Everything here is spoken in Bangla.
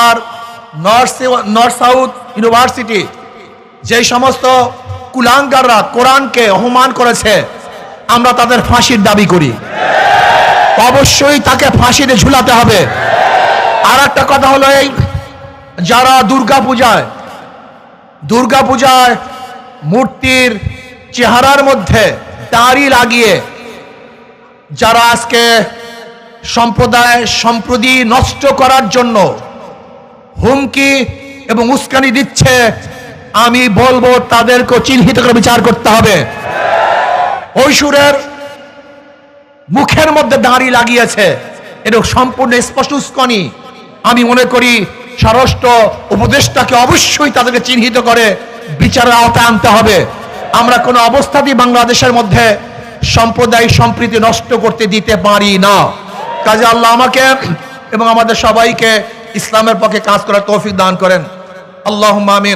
আর নর্থ সাউথ ইউনিভার্সিটি যে সমস্ত কুলাঙ্গাররা কোরআনকে অপমান করেছে, আমরা তাদের ফাঁসির দাবি করি। অবশ্যই তাকে ফাঁসিতে ঝুলাতে হবে। আর একটা কথা হলো, এই যারা দুর্গা পূজায় মূর্তির চেহারার মধ্যে দাড়ি লাগিয়ে যারা আজকে সম্প্রতি নষ্ট করার জন্য হুমকি এবং উস্কানি দিচ্ছে, আমি বলবো তাদেরকে চিহ্নিত করে বিচার করতে হবে। ঐশ্বরের মুখের মধ্যে দাড়ি লাগিয়েছে, এটা সম্পূর্ণ স্পষ্ট উস্কানি। আমি মনে করি স্বরাষ্ট্র উপদেষ্টাকে অবশ্যই তাদেরকে চিহ্নিত করে বিচারের আওতায় আনতে হবে। আমরা কোনো অবস্থাতেই বাংলাদেশের মধ্যে সম্প্রদায় সম্প্রীতি নষ্ট করতে দিতে পারি না। কাজে আল্লাহ আমাকে এবং আমাদের সবাইকে ইসলামের পক্ষে কাজ করার তৌফিক দান করেন। আল্লাহুম্মা আমিন।